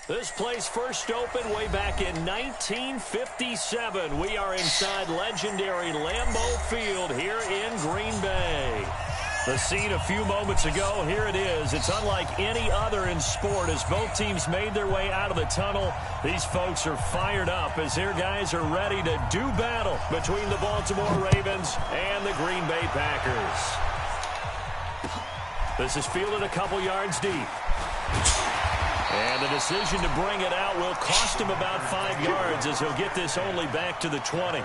This place first opened way back in 1957. We are inside legendary Lambeau Field here in Green Bay. The scene a few moments ago, here it is. It's unlike any other in sport as both teams made their way out of the tunnel. These folks are fired up as their guys are ready to do battle between the Baltimore Ravens and the Green Bay Packers. This is fielded a couple yards deep. And the decision to bring it out will cost him about 5 yards as he'll get this only back to the 20.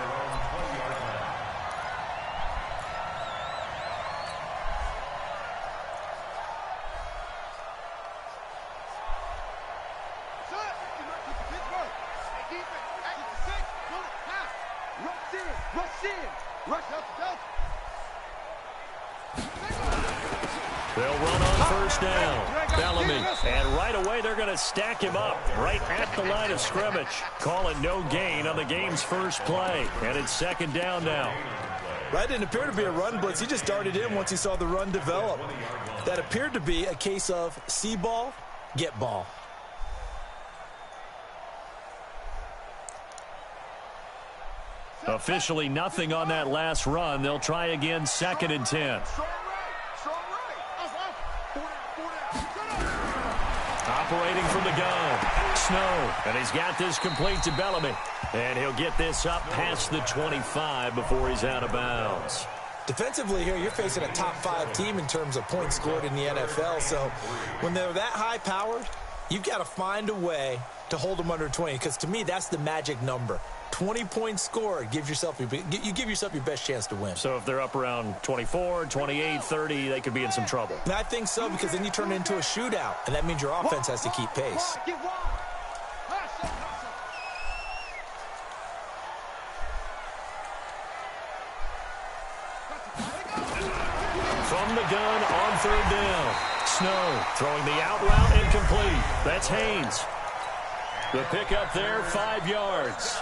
They'll run on first down. Bellamy. And right away, they're going to stack him up right at the line of scrimmage. Call it no gain on the game's first play. And it's second down now. That didn't appear to be a run blitz. He just darted in once he saw the run develop. That appeared to be a case of see ball, get ball. Officially nothing on that last run. They'll try again, 2nd and 10. Operating from the gun, Snow, and he's got this complete to Bellamy. And he'll get this up past the 25 before he's out of bounds. Defensively here, you're facing a top 5 team in terms of points scored in the NFL. So when they're that high-powered, you've got to find a way to hold them under 20. Because to me, that's the magic number. 20 points scored, you give yourself your best chance to win. So if they're up around 24, 28, 30, they could be in some trouble. And I think so, because then you turn it into a shootout, and that means your offense has to keep pace. From the gun on third down. Snow throwing the out route incomplete. That's Haynes. The pickup there, 5 yards.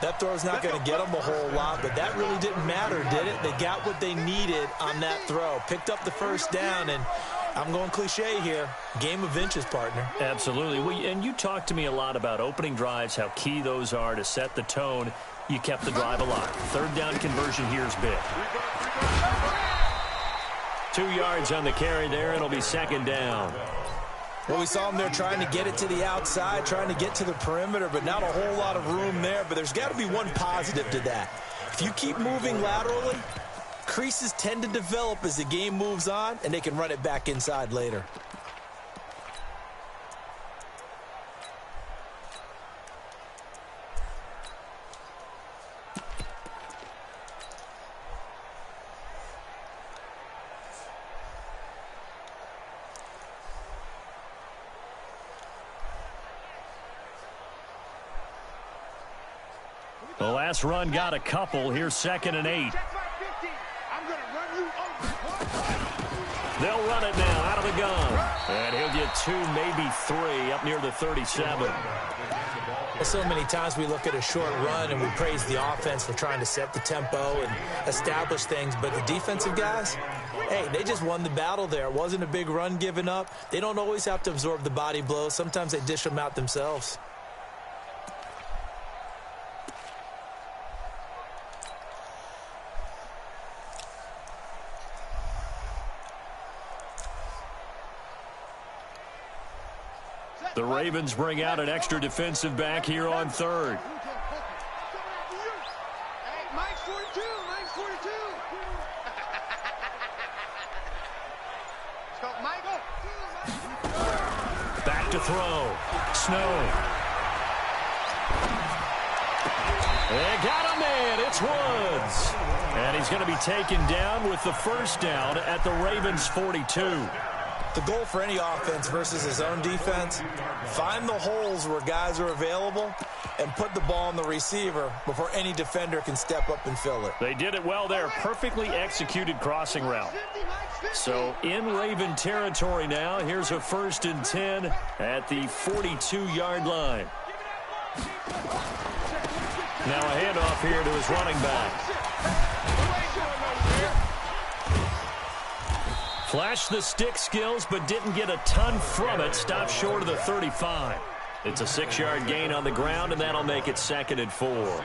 That throw's not going to get them a whole lot, but that really didn't matter, did it? They got what they needed on that throw. Picked up the first down, and I'm going cliche here. Game of inches, partner. Absolutely. And you talked to me a lot about opening drives, how key those are to set the tone. You kept the drive alive. Third down conversion here is big. 2 yards on the carry there. It'll be second down. Well, we saw them there trying to get it to the outside, trying to get to the perimeter, but not a whole lot of room there. But there's got to be one positive to that. If you keep moving laterally, creases tend to develop as the game moves on, and they can run it back inside later. The last run got a couple. Here's 2nd and 8. They'll run it now out of the gun. And he'll get 2, maybe 3 up near the 37. So many times we look at a short run and we praise the offense for trying to set the tempo and establish things. But the defensive guys, hey, they just won the battle there. It wasn't a big run given up. They don't always have to absorb the body blows. Sometimes they dish them out themselves. The Ravens bring out an extra defensive back here on third. Back to throw. Snow. They got him in. It's Woods. And he's going to be taken down with the first down at the Ravens' 42. The goal for any offense versus his own defense, find the holes where guys are available and put the ball on the receiver before any defender can step up and fill it. They did it well there. Perfectly executed crossing route. So in Raven territory now. Here's a 1st and 10 at the 42-yard line. Now a handoff here to his running back. Flashed the stick skills, but didn't get a ton from it. Stopped short of the 35. It's a 6-yard gain on the ground, and that'll make it 2nd and 4.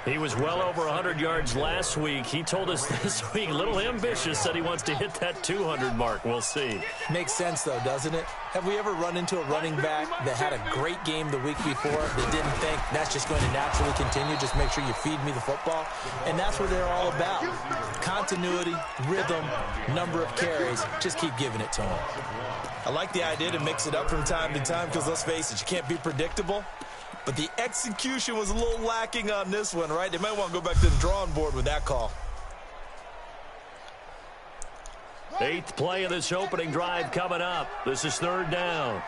He was well over 100 yards last week. He told us this week, a little ambitious, said he wants to hit that 200 mark. We'll see. Makes sense, though, doesn't it? Have we ever run into a running back that had a great game the week before that didn't think that's just going to naturally continue? Just make sure you feed me the football. And that's what they're all about. Continuity, rhythm, number of carries. Just keep giving it to them. I like the idea to mix it up from time to time because, let's face it, you can't be predictable. But the execution was a little lacking on this one, right? They might want to go back to the drawing board with that call. 8th play of this opening drive coming up. This is 3rd down.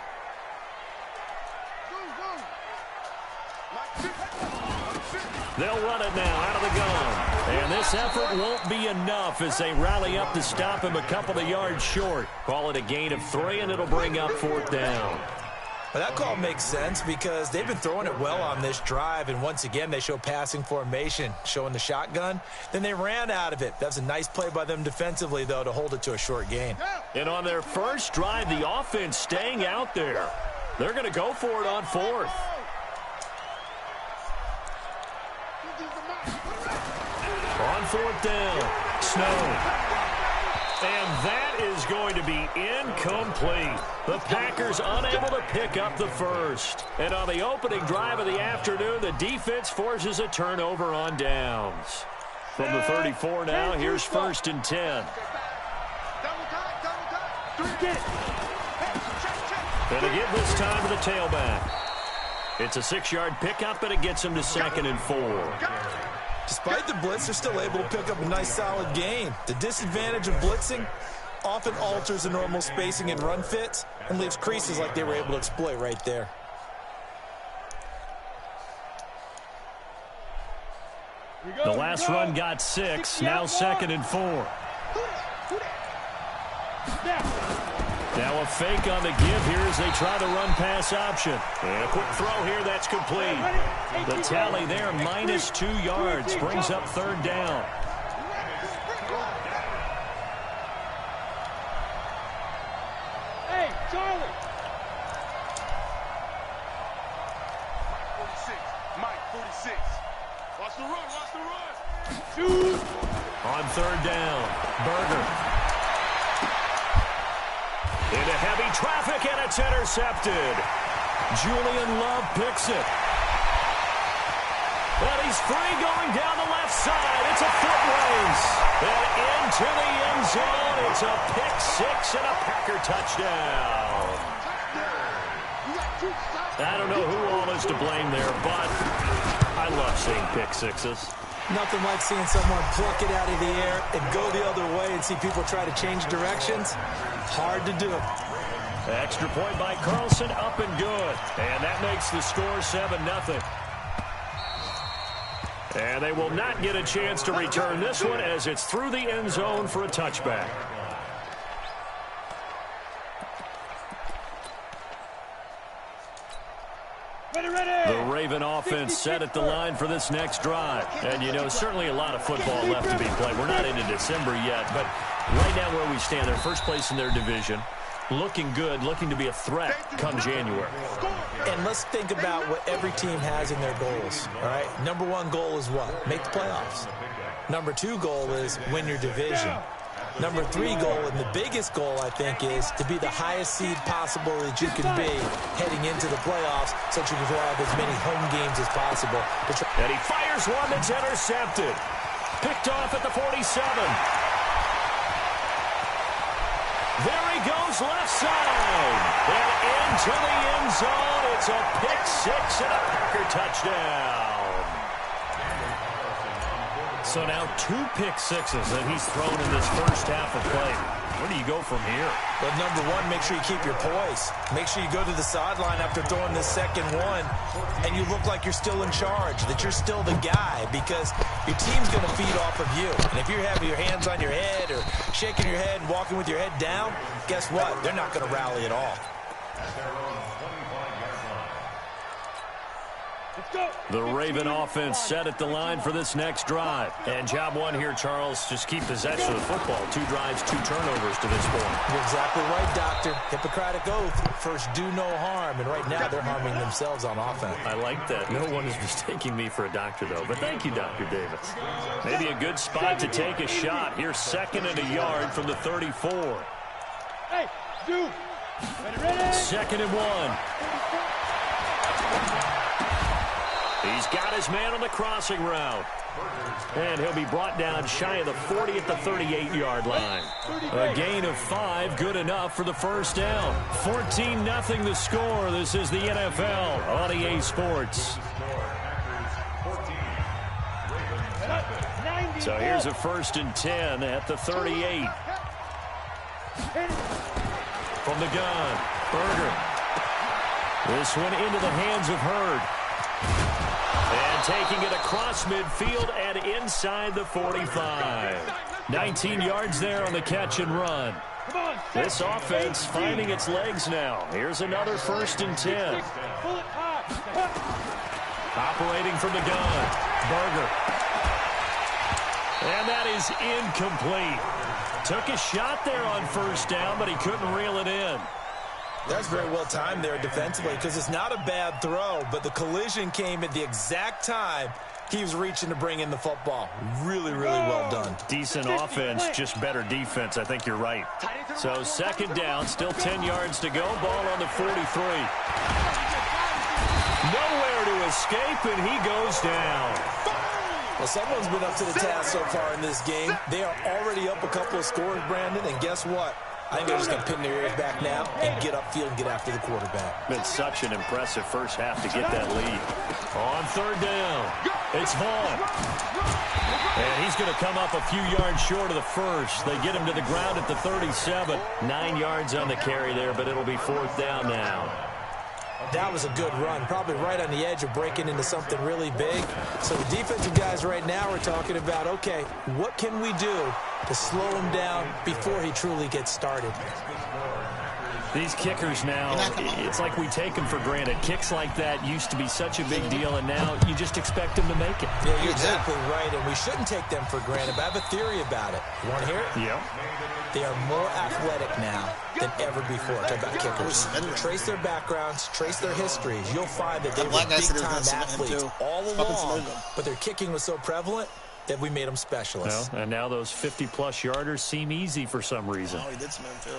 They'll run it now out of the gun. And this effort won't be enough as they rally up to stop him a couple of yards short. Call it a gain of 3, and it'll bring up 4th down. Well, that call makes sense because they've been throwing it well on this drive, and once again they show passing formation, showing the shotgun. Then they ran out of it. That was a nice play by them defensively, though, to hold it to a short gain. And on their first drive, the offense staying out there. They're going to go for it on 4th. On 4th down, Snow. And that is going to be incomplete. The Packers unable to pick up the first. And on the opening drive of the afternoon, the defense forces a turnover on downs. From the 34 now, here's 1st and 10. And to give this time to the tailback. It's a 6-yard pickup, and it gets him to 2nd and 4. Despite the blitz, they're still able to pick up a nice, solid gain. The disadvantage of blitzing often alters the normal spacing and run fits and leaves creases like they were able to exploit right there. The last run got 6, now 2nd and 4. Now a fake on the give here as they try the run-pass option. And a quick throw here, that's complete. The tally there, minus 2 yards, brings up 3rd down. Hey, Charlie. Mike 46. Watch the run, watch the run. Shoot. On 3rd down, Berger. Into heavy traffic, and it's intercepted. Julian Love picks it. But he's free going down the left side. It's a foot race. And into the end zone. It's a pick 6 and a Packer touchdown. I don't know who all is to blame there, but I love seeing pick 6s. Nothing like seeing someone pluck it out of the air and go the other way and see people try to change directions. Hard to do. Extra point by Carlson, up and good. And that makes the score 7-0. And they will not get a chance to return this one as it's through the end zone for a touchback. The Raven offense set at the line for this next drive. And, you know, certainly a lot of football left to be played. We're not into December yet, but right now where we stand, they're first place in their division. Looking good, looking to be a threat come January. And let's think about what every team has in their goals, all right? Number 1 goal is what? Make the playoffs. Number 2 goal is win your division. Number 3 goal, and the biggest goal, I think, is to be the highest seed possible that you can be heading into the playoffs so that you can have as many home games as possible. And he fires one that's intercepted. Picked off at the 47. There he goes left side. And into the end zone. It's a pick 6 and a Packer touchdown. So now 2 pick 6s that he's thrown in this first half of play. Where do you go from here? But number 1, make sure you keep your poise. Make sure you go to the sideline after throwing this second one, and you look like you're still in charge, that you're still the guy, because your team's going to feed off of you. And if you're having your hands on your head or shaking your head and walking with your head down, guess what? They're not going to rally at all. The Raven offense set at the line for this next drive. And job one here, Charles, just keep possession of the football. 2 drives, 2 turnovers to this point. You're exactly right, Doctor. Hippocratic oath. First, do no harm. And right now, they're harming themselves on offense. I like that. No one is mistaking me for a doctor, though. But thank you, Dr. Davis. Maybe a good spot to take a shot. Here's 2nd and a yard from the 34. Hey, dude. Ready? 2nd and 1. He's got his man on the crossing route. And he'll be brought down shy of the 40 at the 38-yard line. A gain of 5, good enough for the first down. 14-0 the score. This is the NFL on EA Sports. So here's a 1st and 10 at the 38. From the gun, Berger. This one into the hands of Hurd. And taking it across midfield and inside the 45. 19 yards there on the catch and run. This offense finding its legs now. Here's another 1st and 10. Operating from the gun, Berger. And that is incomplete. Took a shot there on 1st down, but he couldn't reel it in. That's very well timed there defensively because it's not a bad throw, but the collision came at the exact time he was reaching to bring in the football. Really, really well done. Decent offense, just better defense. I think you're right. So 2nd down, still 10 yards to go. Ball on the 43. Nowhere to escape, and he goes down. Well, someone's been up to the task so far in this game. They are already up a couple of scores, Brandon, and guess what? I think they're just going to pin their ears back now and get upfield and get after the quarterback. Been such an impressive first half to get that lead. On 3rd down, it's Vaughn. And he's going to come up a few yards short of the first. They get him to the ground at the 37. 9 yards on the carry there, but it'll be 4th down now. That was a good run, probably right on the edge of breaking into something really big. So the defensive guys right now are talking about, okay, what can we do to slow him down before he truly gets started? These kickers now, it's like we take them for granted. Kicks like that used to be such a big deal, and now you just expect them to make it. Yeah, you're exactly right, and we shouldn't take them for granted, but I have a theory about it. You want to hear it? Yeah. They are more athletic now than ever before. Talk about kickers. Trace their backgrounds, trace their histories. You'll find that they were big-time athletes all along, but their kicking was so prevalent that we made them specialists. Well, and now those 50-plus yarders seem easy for some reason. Oh, he did some too.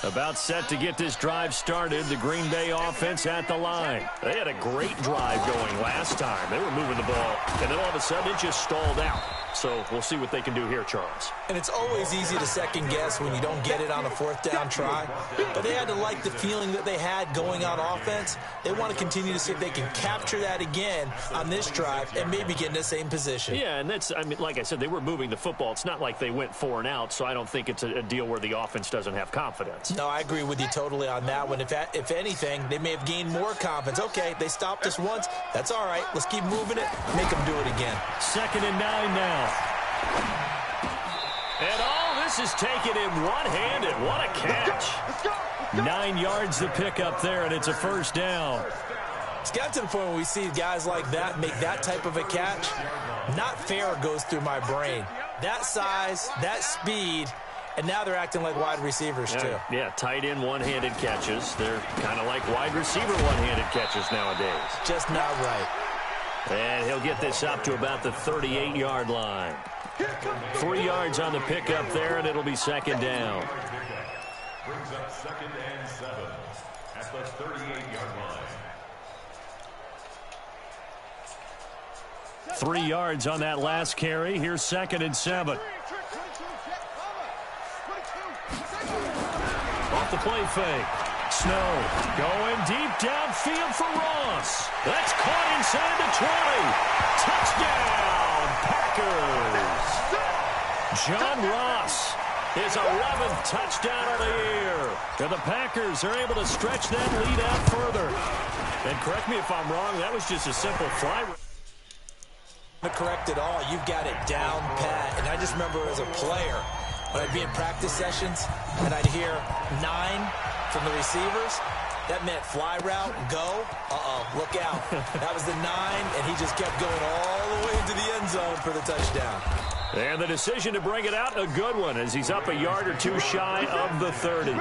About set to get this drive started. The Green Bay offense at the line. They had a great drive going last time. They were moving the ball, and then all of a sudden it just stalled out. So we'll see what they can do here, Charles. And it's always easy to second guess when you don't get it on a 4th down try. But they had to like the feeling that they had going on offense. They want to continue to see if they can capture that again on this drive and maybe get in the same position. Yeah, and that's, I mean, like I said, they were moving the football. It's not like they went 4 and out, so I don't think it's a deal where the offense doesn't have confidence. No, I agree with you totally on that one. If anything, they may have gained more confidence. Okay, they stopped us once. That's all right. Let's keep moving it. Make them do it again. 2nd and 9 now. And all this is taken in one-handed. What a catch. 9 yards to pick up there, and it's a 1st down. It's got to the point where we see guys like that make that type of a catch. Not fair goes through my brain. That size, that speed, and now they're acting like wide receivers, too. Yeah, tight end one-handed catches. They're kind of like wide receiver one-handed catches nowadays. Just not right. And he'll get this up to about the 38-yard line. 3 yards on the pickup there, and it'll be 2nd down. Brings up 2nd and 7 at the 38-yard line. 3 yards on that last carry. Here's 2nd and 7. Off the play fake. Snow going deep downfield for Ross. That's caught inside the 20. Touchdown, Packers. John Ross, his 11th touchdown of the year. And the Packers are able to stretch that lead out further. And correct me if I'm wrong, that was just a simple fly. Correct at all. You've got it down pat. And I just remember as a player, when I'd be in practice sessions and I'd hear 9 from the receivers, That meant fly route, go. Look out. That was the 9, and he just kept going all the way into the end zone for the touchdown. And the decision to bring it out, a good one, as he's up a yard or two shy of the 30.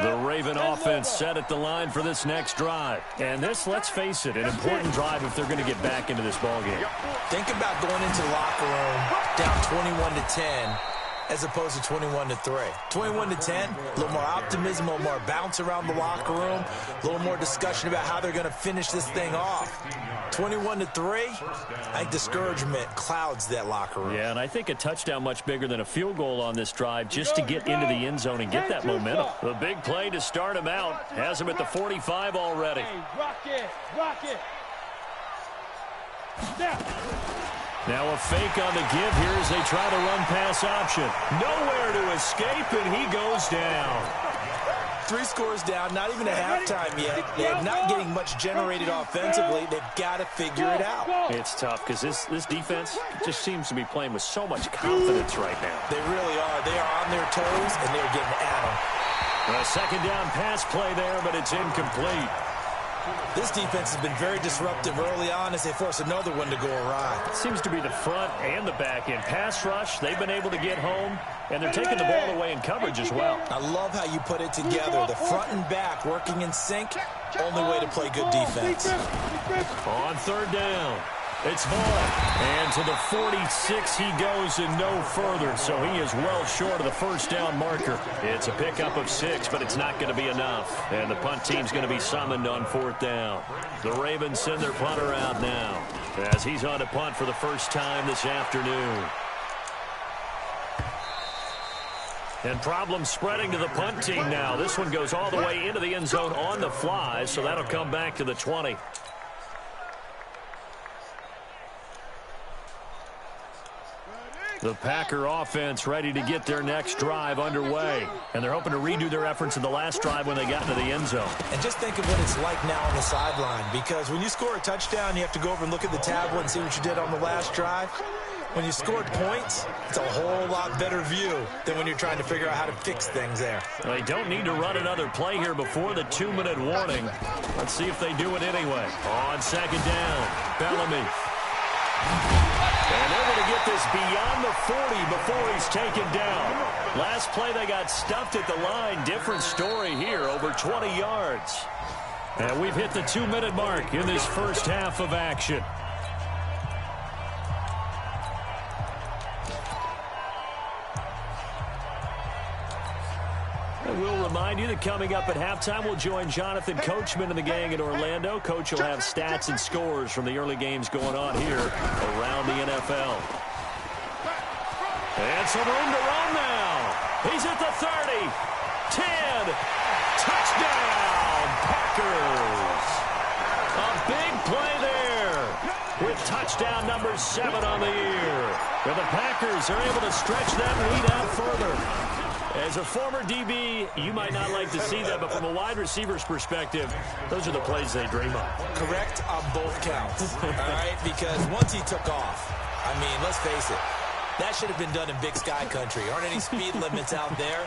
The Raven offense set at the line for this next drive. And this, let's face it, an important drive if they're going to get back into this ballgame. Think about going into the locker room down 21-10 as opposed to 21-3. 21-10, a little more optimism, a little more bounce around the locker room, a little more discussion about how they're going to finish this thing off. 21-3, I think discouragement clouds that locker room. Yeah, and I think a touchdown much bigger than a field goal on this drive just to get into the end zone and get that momentum. The big play to start him out has him at the 45 already. Rock it, rock it. Now a fake on the give here as they try to run pass option. Nowhere to escape, and he goes down. 3 scores down, not even a halftime yet. They're not getting much generated offensively. They've got to figure it out. It's tough because this defense just seems to be playing with so much confidence right now. They really are. They are on their toes, and they're getting at them. A second down pass play there, but it's incomplete. This defense has been very disruptive early on as they force another one to go awry. It seems to be the front and the back end. Pass rush, they've been able to get home, and they're taking the ball away in coverage as well. I love how you put it together. The front and back working in sync, only way to play good defense. On third down, it's Vaughn. And to the 46 he goes and no further, so he is well short of the first down marker. It's a pickup of 6, but it's not going to be enough. And the punt team's going to be summoned on 4th down. The Ravens send their punter out now as he's on to punt for the first time this afternoon. And problems spreading to the punt team now. This one goes all the way into the end zone on the fly, so that'll come back to the 20. The Packer offense ready to get their next drive underway. And they're hoping to redo their efforts in the last drive when they got into the end zone. And just think of what it's like now on the sideline, because when you score a touchdown, you have to go over and look at the tablet and see what you did on the last drive. When you scored points, it's a whole lot better view than when you're trying to figure out how to fix things there. They don't need to run another play here before the 2-minute warning. Let's see if they do it anyway. On second down, Bellamy. And they're going to get this beyond the 40 before he's taken down. Last play, they got stuffed at the line. Different story here, over 20 yards. And we've hit the 2-minute mark in this first half of action. And we'll remind you that coming up at halftime, we'll join Jonathan Coachman and the gang in Orlando. Coach will have stats and scores from the early games going on here around the NFL. And some room to run now. He's at the 30, 10, touchdown, Packers. A big play there with touchdown number 7 on the year. And the Packers are able to stretch that lead out further. As a former DB, you might not like to see that, but from a wide receiver's perspective, those are the plays they dream of. Correct on both counts, all right? Because once he took off, I mean, let's face it, that should have been done in Big Sky country. Aren't any speed limits out there?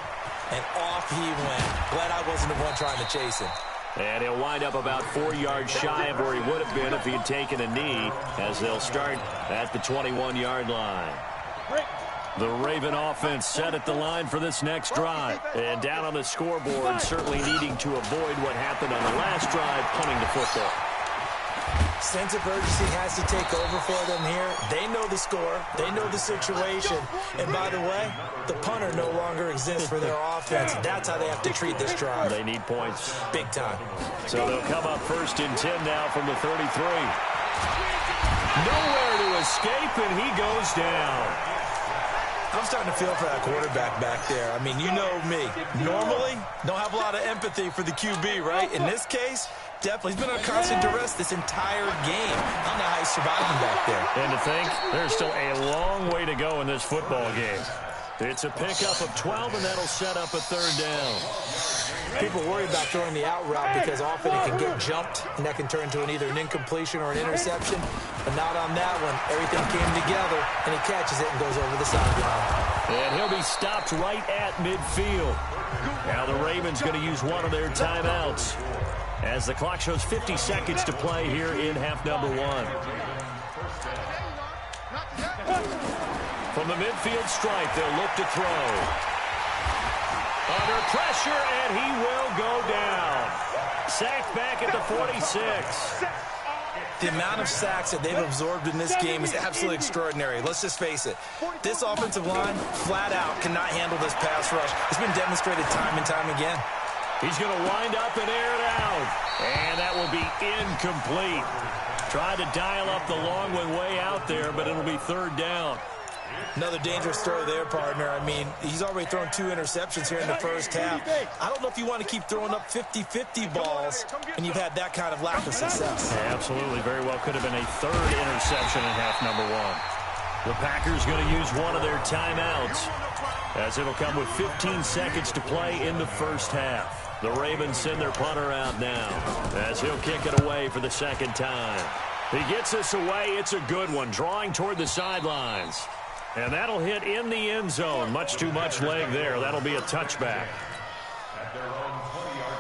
And off he went. Glad I wasn't the one trying to chase him. And he'll wind up about 4 yards shy of where he would have been if he had taken a knee, as they'll start at the 21-yard line. The Raven offense set at the line for this next drive. And down on the scoreboard, certainly needing to avoid what happened on the last drive, punting the football. Sense of urgency has to take over for them here. They know the score. They know the situation. And by the way, the punter no longer exists for their offense. That's how they have to treat this drive. They need points. Big time. So they'll come up 1st and 10 now from the 33. Nowhere to escape, and he goes down. I'm starting to feel for that quarterback back there. I mean, you know me. Normally, don't have a lot of empathy for the QB, right? In this case, definitely. He's been on constant duress this entire game. I don't know how he's surviving back there. And to think, there's still a long way to go in this football game. It's a pickup of 12, and that'll set up a 3rd down. People worry about throwing the out route because often it can get jumped, and that can turn into either an incompletion or an interception. But not on that one. Everything came together, and he catches it and goes over the sideline. And he'll be stopped right at midfield. Now the Ravens going to use one of their timeouts as the clock shows 50 seconds to play here in half number 1. From the midfield stripe, they'll look to throw. Under pressure, and he will go down. Sacked back at the 46. The amount of sacks that they've absorbed in this game is absolutely extraordinary. Let's just face it. This offensive line, flat out, cannot handle this pass rush. It's been demonstrated time and time again. He's going to wind up and air it out. And that will be incomplete. Tried to dial up the long one way out there, but it'll be third down. Another dangerous throw there, partner. I mean, he's already thrown 2 interceptions here in the first half. I don't know if you want to keep throwing up 50-50 balls when you've had that kind of lack of success. Yeah, absolutely. Very well could have been a third interception in half number 1. The Packers going to use one of their timeouts as it'll come with 15 seconds to play in the first half. The Ravens send their punter out now as he'll kick it away for the second time. He gets this away. It's a good one, drawing toward the sidelines. And that'll hit in the end zone. Much too much leg there. That'll be a touchback. At their own 20-yard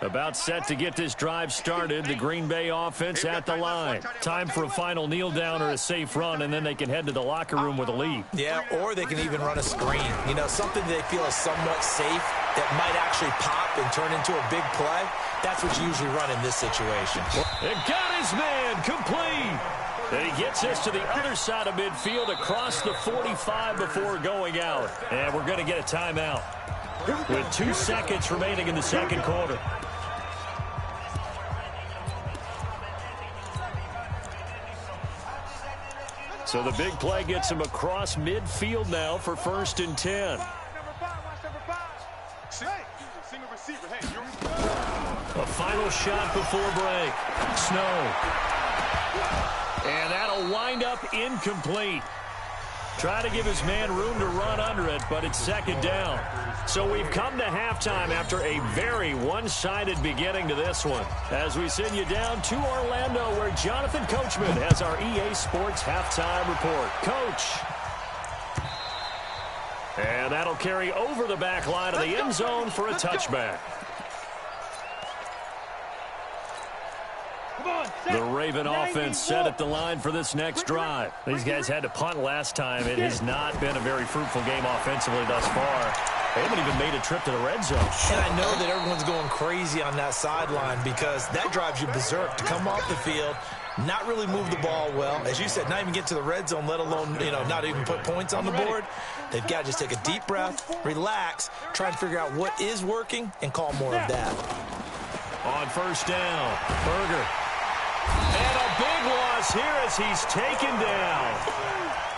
line. About set to get this drive started. The Green Bay offense at the line. Time for a final kneel down or a safe run, and then they can head to the locker room with a lead. Yeah, or they can even run a screen. You know, something they feel is somewhat safe that might actually pop and turn into a big play. That's what you usually run in this situation. And got his man complete. And he gets us to the other side of midfield across the 45 before going out. And we're going to get a timeout with 2 seconds remaining in the second quarter. So the big play gets him across midfield now for 1st and 10. A final shot before break. Snow. And that'll wind up incomplete. Try to give his man room to run under it, but it's second down. So we've come to halftime after a very one-sided beginning to this one. As we send you down to Orlando, where Jonathan Coachman has our EA Sports halftime report. Coach. And that'll carry over the back line of the end zone for a touchback. The Raven offense set at the line for this next drive. These guys had to punt last time. It has not been a very fruitful game offensively thus far. They haven't even made a trip to the red zone. And I know that everyone's going crazy on that sideline because that drives you berserk to come off the field, not really move the ball well. As you said, not even get to the red zone, let alone, not even put points on the board. They've got to just take a deep breath, relax, try to figure out what is working, and call more of that. On first down, Berger. And a big loss here as he's taken down.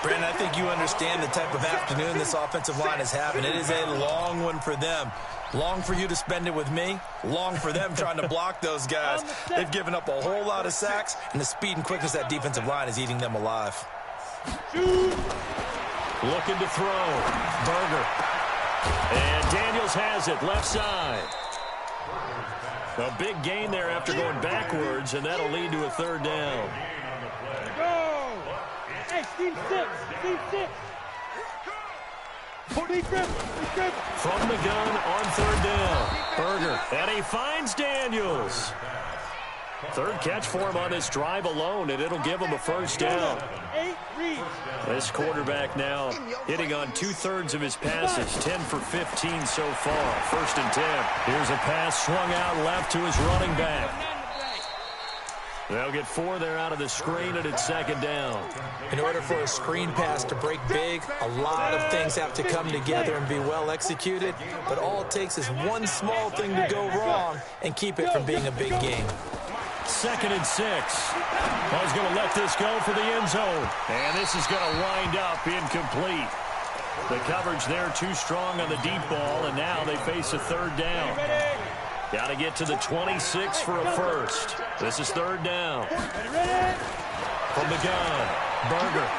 Brandon, I think you understand the type of afternoon this offensive line is having. It is a long one for them. Long for you to spend it with me. Long for them trying to block those guys. They've given up a whole lot of sacks, and the speed and quickness of that defensive line is eating them alive. Looking to throw. Berger. And Daniels has it left side. A big gain there after going backwards, and that'll lead to a third down. Go! Hey, Steve 6. Steve 6. From the gun on third down. Berger. And he finds Daniels. Third catch for him on this drive alone, and it'll give him a first down. This quarterback now hitting on 2/3 of his passes, 10 for 15 so far. 1st and 10. Here's a pass swung out left to his running back. They'll get 4 there out of the screen, and it's second down. In order for a screen pass to break big, a lot of things have to come together and be well executed, but all it takes is one small thing to go wrong and keep it from being a big game. 2nd and 6. Ball's going to let this go for the end zone. And this is going to wind up incomplete. The coverage there too strong on the deep ball, and now they face a third down. Got to get to the 26 for a first. This is third down. From the gun, Berger.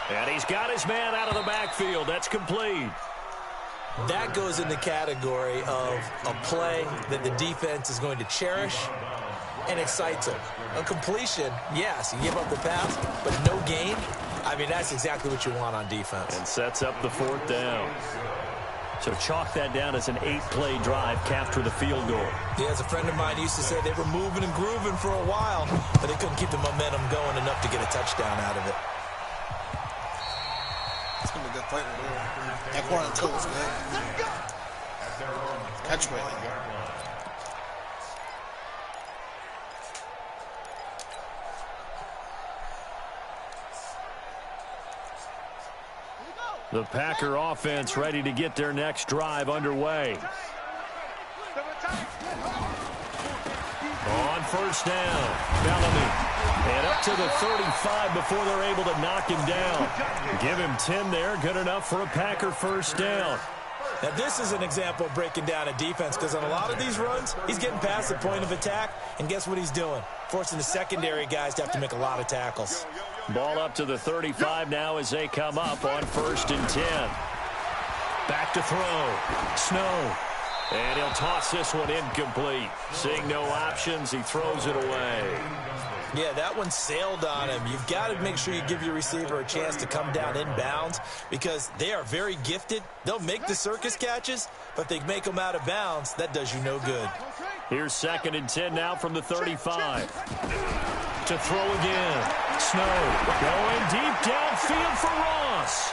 And he's got his man out of the backfield. That's complete. That goes in the category of a play that the defense is going to cherish and excites them. A completion, yes, you give up the pass, but no gain. I mean, that's exactly what you want on defense. And sets up the 4th down. So chalk that down as an 8-play drive, capture the field goal. Yeah, as a friend of mine used to say, they were moving and grooving for a while, but they couldn't keep the momentum going enough to get a touchdown out of it. It's going to be a good fight right there. That corner on toe is good. Catch weight. The Packer offense ready to get their next drive underway. On 1st down, Bellamy. And up to the 35 before they're able to knock him down. Give him 10 there, good enough for a Packer 1st down. Now, this is an example of breaking down a defense, because on a lot of these runs, he's getting past the point of attack, and guess what he's doing? Forcing the secondary guys to have to make a lot of tackles. Ball up to the 35 now as they come up on 1st and 10. Back to throw. Snow. And he'll toss this one incomplete. Seeing no options, he throws it away. Yeah, that one sailed on him. You've got to make sure you give your receiver a chance to come down inbounds, because they are very gifted. They'll make the circus catches, but if they make them out of bounds, that does you no good. Here's 2nd and 10 now from the 35. To throw again. Snow going deep downfield for Ross.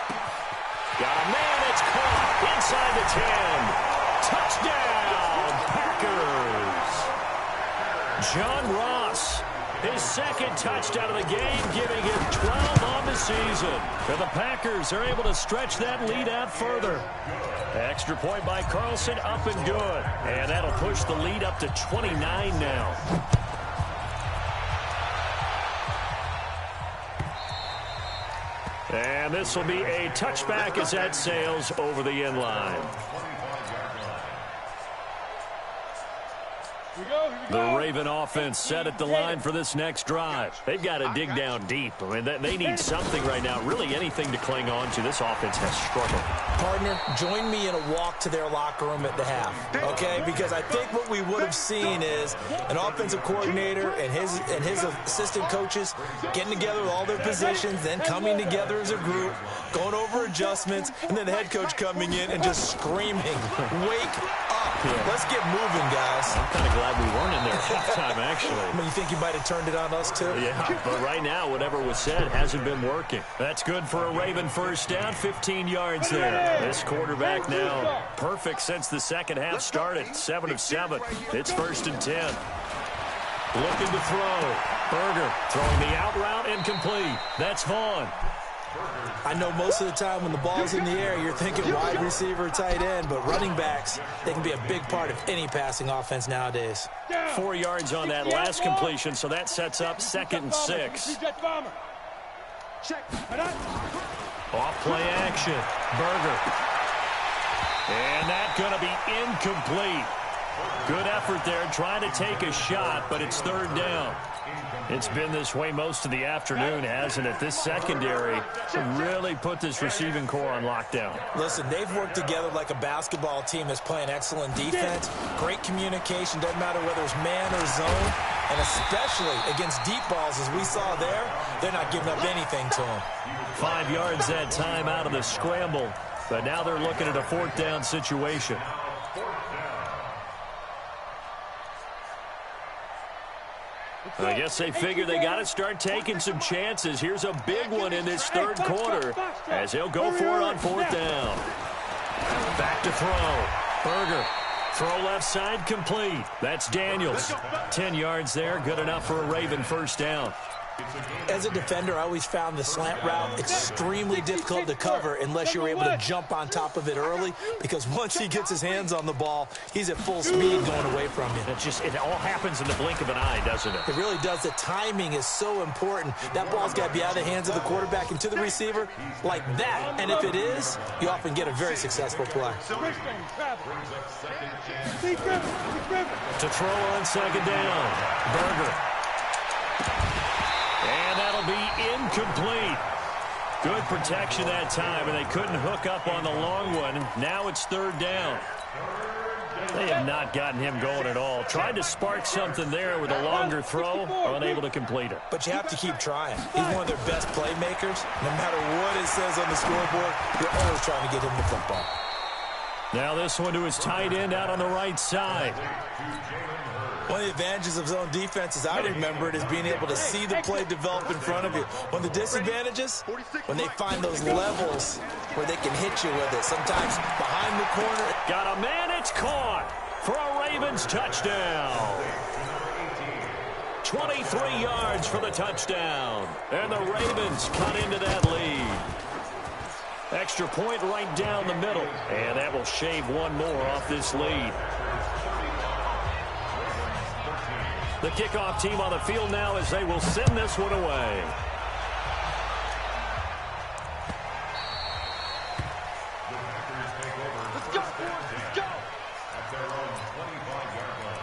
Got a man that's caught inside the 10. Touchdown, Packers. John Ross, his 2nd touchdown of the game, giving him 12 on the season. And the Packers are able to stretch that lead out further. Extra point by Carlson, up and good. And that'll push the lead up to 29 now. And this will be a touchback as that sails over the end line. The Raven offense set at the line for this next drive. They've got to dig down deep. I mean, they need something right now, really anything to cling on to. This offense has struggled. Partner, join me in a walk to their locker room at the half, okay? Because I think what we would have seen is an offensive coordinator and his assistant coaches getting together with all their positions, then coming together as a group, going over adjustments, and then the head coach coming in and just screaming, "Wake up. Let's get moving, guys." I'm kind of glad we weren't in there at halftime, actually. I mean, you think you might have turned it on us, too? Yeah, but right now, whatever was said hasn't been working. That's good for a Raven 1st down, 15 yards there. This quarterback now perfect since the second half started, 7 of 7. It's 1st and 10. Looking to throw. Berger throwing the out route incomplete. That's Vaughn. I know most of the time when the ball's in the air, you're thinking wide receiver, tight end, but running backs, they can be a big part of any passing offense nowadays. 4 yards on that last completion, so that sets up 2nd and 6. Off play action. Berger. And that's going to be incomplete. Good effort there, trying to take a shot, but it's 3rd down. It's been this way most of the afternoon, hasn't it? This secondary really put this receiving core on lockdown. Listen, they've worked together like a basketball team that's playing excellent defense. Great communication, doesn't matter whether it's man or zone. And especially against deep balls, as we saw there, they're not giving up anything to them. 5 yards that time out of the scramble. But now they're looking at a 4th down situation. I guess they figure they got to start taking some chances. Here's a big one in this 3rd quarter as they'll go for it on 4th down. Back to throw. Berger. Throw left side complete. That's Daniels. 10 yards there. Good enough for a Raven 1st down. As a defender, I always found the slant route extremely difficult to cover unless you're able to jump on top of it early, because once he gets his hands on the ball, he's at full speed going away from you. It all happens in the blink of an eye, doesn't it? It really does. The timing is so important. That ball's got to be out of the hands of the quarterback and to the receiver like that. And if it is, you often get a very successful play. To throw on 2nd down. Berger. And that'll be incomplete. Good protection that time, and they couldn't hook up on the long one. Now it's third down. They have not gotten him going at all. Tried to spark something there with a longer throw, unable to complete it. But you have to keep trying. He's one of their best playmakers. No matter what it says on the scoreboard, you're always trying to get him the football. Now this one to his tight end out on the right side. One of the advantages of zone defense, as I remember it, is being able to see the play develop in front of you. One of the disadvantages, when they find those levels where they can hit you with it, sometimes behind the corner. Got a man, it's caught for a Ravens touchdown. 23 yards for the touchdown. And the Ravens cut into that lead. Extra point right down the middle. And that will shave one more off this lead. The kickoff team on the field now as they will send this one away. Let's go, boys. Let's go. At their own 25-yard line.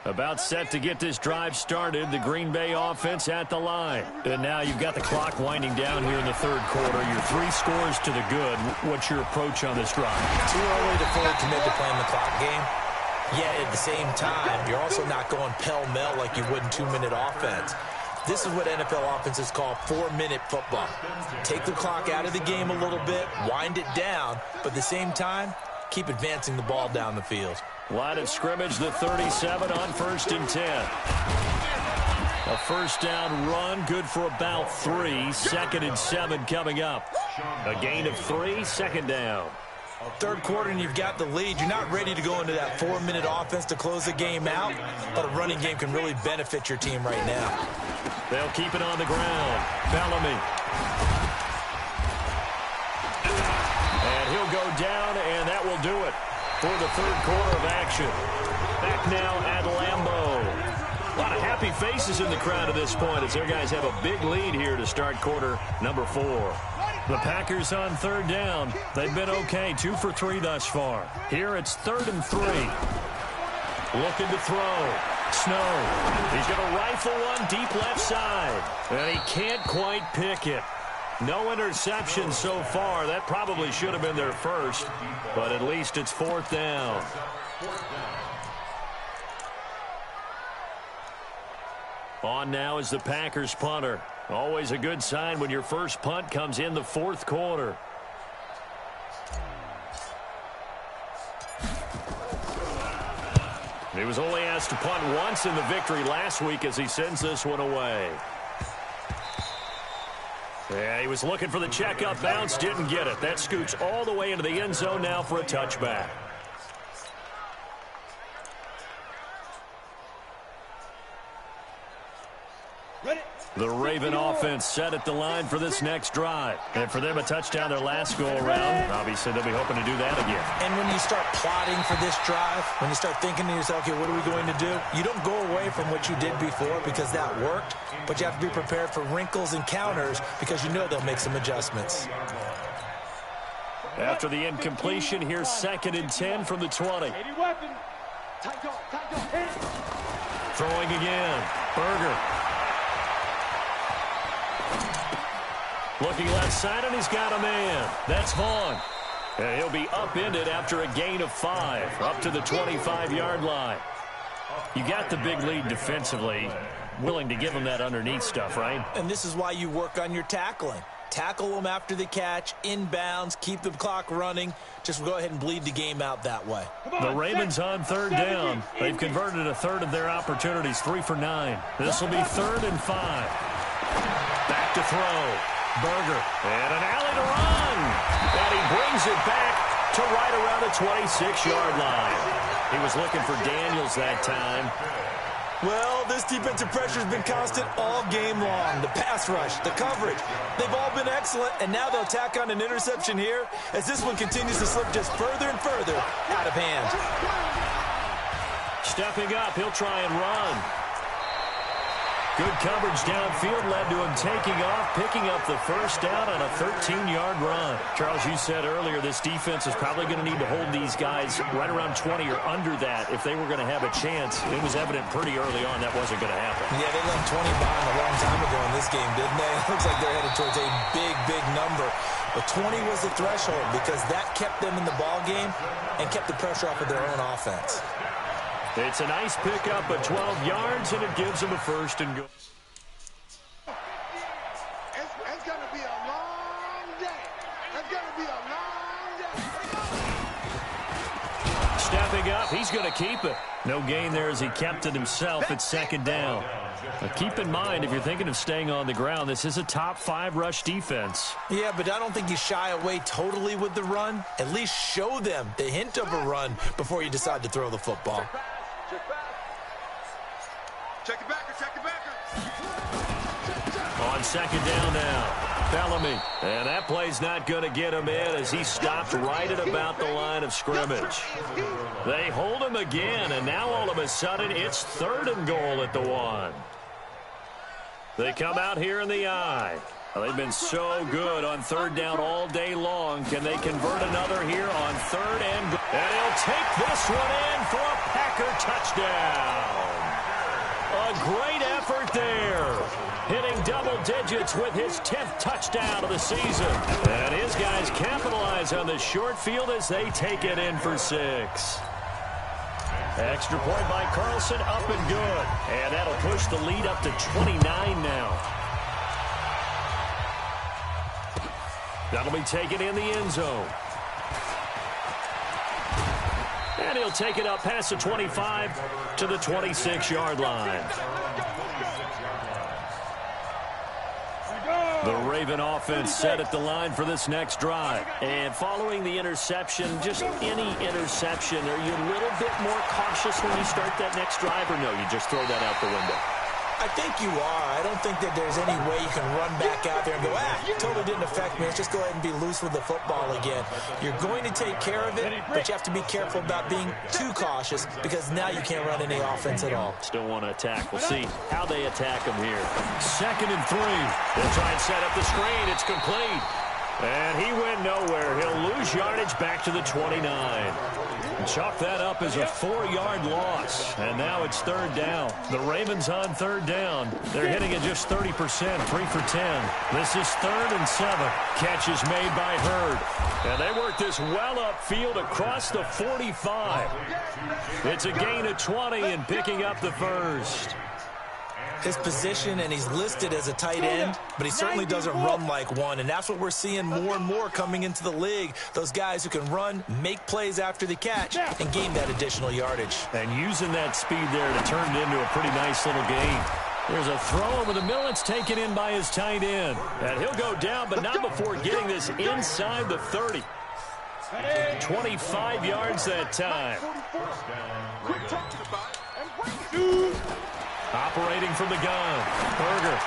About set to get this drive started. The Green Bay offense at the line. And now you've got the clock winding down here in the third quarter. Your 3 scores to the good. What's your approach on this drive? Too early to fully commit to playing the clock game. Yet at the same time, you're also not going pell-mell like you would in 2-minute offense. This is what NFL offenses call 4-minute football. Take the clock out of the game a little bit, wind it down, but at the same time, keep advancing the ball down the field. Line of scrimmage, the 37 on 1st and 10. A first down run, good for about 3. 2nd and 7 coming up. A gain of 3, 2nd down. Third quarter and you've got the lead. You're not ready to go into that 4-minute offense to close the game out, but a running game can really benefit your team right now. They'll keep it on the ground. Bellamy. And he'll go down, and that will do it for the third quarter of action. Back now at Lambeau. A lot of happy faces in the crowd at this point as their guys have a big lead here to start quarter number 4. The Packers on third down. They've been okay, 2 for 3 thus far. Here it's 3rd and 3. Looking to throw. Snow. He's going to rifle one deep left side. And he can't quite pick it. No interception so far. That probably should have been their first, but at least it's 4th down. On now is the Packers punter. Always a good sign when your first punt comes in the 4th quarter. He was only asked to punt once in the victory last week as he sends this one away. Yeah, he was looking for the checkup bounce, didn't get it. That scoots all the way into the end zone now for a touchback. The Raven offense set at the line for this next drive. And for them, a touchdown their last go-around. Obviously, they'll be hoping to do that again. And when you start plotting for this drive, when you start thinking to yourself, okay, what are we going to do? You don't go away from what you did before because that worked, but you have to be prepared for wrinkles and counters because you know they'll make some adjustments. After the incompletion, here's 2nd and 10 from the 20. Throwing again. Berger. Looking left side, and he's got a man. That's Vaughn. And he'll be upended after a gain of 5, up to the 25-yard line. You got the big lead defensively, willing to give him that underneath stuff, right? And this is why you work on your tackling. Tackle them after the catch, inbounds, keep the clock running. Just go ahead and bleed the game out that way. The Ravens on third down. They've converted a third of their opportunities, 3 for 9. This will be 3rd and 5. Back to throw. Berger. And an alley to run. And he brings it back to right around the 26-yard line. He was looking for Daniels that time. Well, this defensive pressure has been constant all game long. The pass rush, the coverage, they've all been excellent, and now they'll tack on an interception here as this one continues to slip just further and further out of hand. Stepping up, he'll try and run. Good coverage downfield led to him taking off, picking up the first down on a 13-yard run. Charles, you said earlier this defense is probably going to need to hold these guys right around 20 or under that if they were going to have a chance. It was evident pretty early on that wasn't going to happen. Yeah, they left 20 behind a long time ago in this game, didn't they? It looks like they're headed towards a big, big number. But 20 was the threshold because that kept them in the ball game and kept the pressure off of their own offense. It's a nice pickup of 12 yards, and it gives them a first and goal. It's going to be a long day. It's going to be a long day. Stepping up, he's going to keep it. No gain there as he kept it himself. It's second down. But keep in mind, if you're thinking of staying on the ground, this is a top 5 rush defense. Yeah, but I don't think you shy away totally with the run. At least show them the hint of a run before you decide to throw the football. Check it back. Check it back. On second down now, Bellamy. And that play's not going to get him in as he stopped right at about the line of scrimmage. They hold him again, and now all of a sudden it's third and goal at the 1. They come out here in the eye. Well, they've been so good on third down all day long. Can they convert another here on third and goal? And he'll take this one in for a Packer touchdown. A great effort there. Hitting double digits with his 10th touchdown of the season. And his guys capitalize on the short field as they take it in for 6. Extra point by Carlson, up and good. And that'll push the lead up to 29 now. That'll be taken in the end zone. And he'll take it up past the 25 to the 26-yard line. The Raven offense set at the line for this next drive. And following the interception, just any interception, are you a little bit more cautious when you start that next drive, or no, you just throw that out the window? I think you are. I don't think that there's any way you can run back out there and go, totally didn't affect me. Let's just go ahead and be loose with the football again. You're going to take care of it, but you have to be careful about being too cautious because now you can't run any offense at all. Still want to attack. We'll see how they attack him here. Second and 3. They'll try and set up the screen. It's complete. And he went nowhere. He'll lose yardage back to the 29. Chalk that up as a 4-yard loss. And now it's third down. The Ravens on third down. They're hitting at just 30%, 3 for 10. This is third and 7. Catch is made by Hurd. And they work this well upfield across the 45. It's a gain of 20 and picking up the first. His position, and he's listed as a tight end, but he certainly doesn't run like one, and that's what we're seeing more and more coming into the league. Those guys who can run, make plays after the catch, and gain that additional yardage. And using that speed there to turn it into a pretty nice little gain. There's a throw over the middle. It's taken in by his tight end. And he'll go down, but not before getting this inside the 30. 25 yards that time. Operating from the gun, Berger.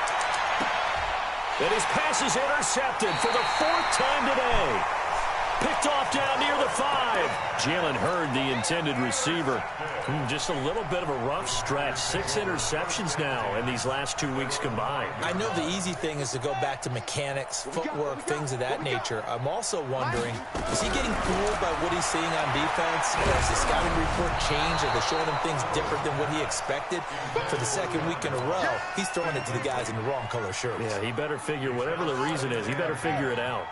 And his pass is intercepted for the 4th time today. Picked off down near the 5. Jalen Hurd, the intended receiver. Just a little bit of a rough stretch. 6 interceptions now in these last 2 weeks combined. I know the easy thing is to go back to mechanics, footwork, things of that nature. I'm also wondering, is he getting fooled by what he's seeing on defense? Or has the scouting report changed? Are they showing him things different than what he expected? For the second week in a row, he's throwing it to the guys in the wrong color shirts. Yeah, he better figure, whatever the reason is, he better figure it out.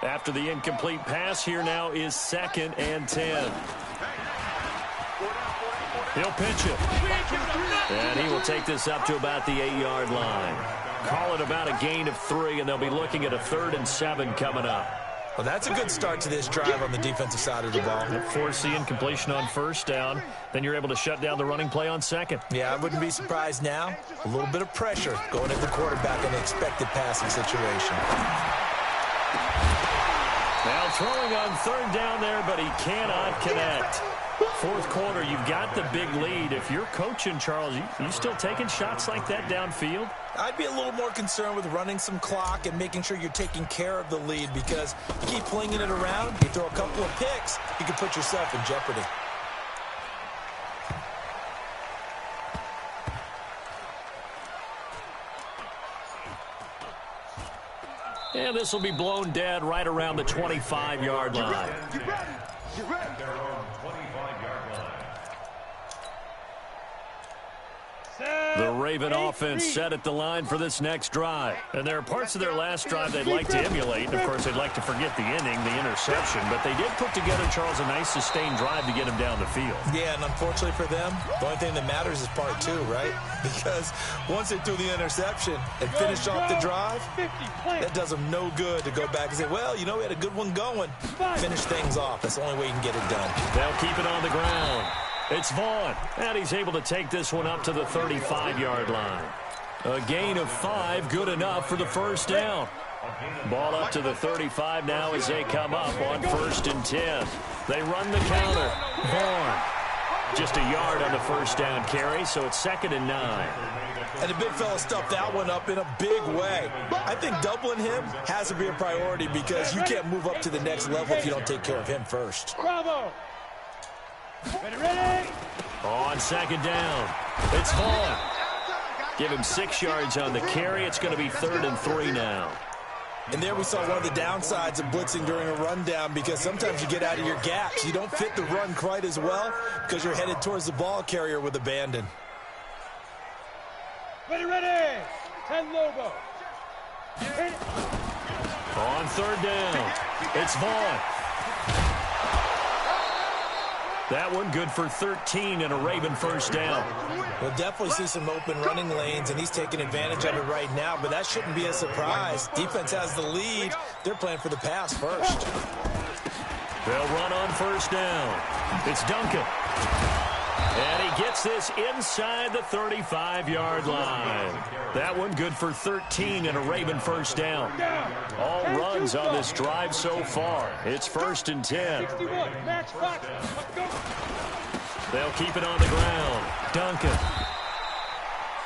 After the incomplete pass, here now is 2nd and 10. He'll pitch it. And he will take this up to about the 8-yard line. Call it about a gain of 3, and they'll be looking at a 3rd and 7 coming up. Well, that's a good start to this drive on the defensive side of the ball. Force the incompletion on first down. Then you're able to shut down the running play on 2nd. Yeah, I wouldn't be surprised now. A little bit of pressure going at the quarterback in the expected passing situation. Now throwing on 3rd down there, but he cannot connect. 4th quarter, you've got the big lead. If you're coaching, Charles, you still taking shots like that downfield? I'd be a little more concerned with running some clock and making sure you're taking care of the lead, because you keep flinging it around, you throw a couple of picks, you can put yourself in jeopardy. And this will be blown dead right around the 25-yard line. Get ready. Get ready. Their own 25-yard line. The Raven offense set at the line for this next drive. And there are parts of their last drive they'd like to emulate. Of course, they'd like to forget the inning, the interception. But they did put together, Charles, a nice sustained drive to get him down the field. Yeah, and unfortunately for them, the only thing that matters is part two, right? Because once they threw the interception and finished off the drive, that does them no good to go back and say, well, you know, we had a good one going. Finish things off. That's the only way you can get it done. They'll keep it on the ground. It's Vaughn, and he's able to take this one up to the 35-yard line. A gain of 5, good enough for the first down. Ball up to the 35 now as they come up on 1st and 10. They run the counter. Vaughn, just a yard on the first down carry, so it's 2nd and 9. And the big fella stuffed that one up in a big way. I think doubling him has to be a priority because you can't move up to the next level if you don't take care of him first. Bravo. Ready. On 2nd down, it's Vaughn. Give him 6 yards on the carry. It's going to be 3rd and 3 now. And there we saw one of the downsides of blitzing during a rundown because sometimes you get out of your gaps. You don't fit the run quite as well because you're headed towards the ball carrier with abandon. Ready. 10 Lobo. On 3rd down, it's Vaughn. That one good for 13 and a Raven first down. We'll definitely see some open running lanes, and he's taking advantage of it right now, but that shouldn't be a surprise. Defense has the lead. They're playing for the pass first. They'll run on 1st down. It's Duncan. And he gets this inside the 35-yard line. That one good for 13 and a Raven first down. All runs on this drive so far. It's 1st and 10. They'll keep it on the ground. Duncan.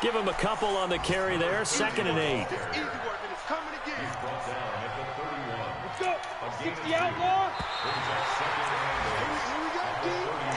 Give him a couple on the carry there. 2nd and 8. Easy work, and it's coming again. Brought down at the 31. Let's go. 60 outlaw. Brings up 2nd and 8. Here we go, D.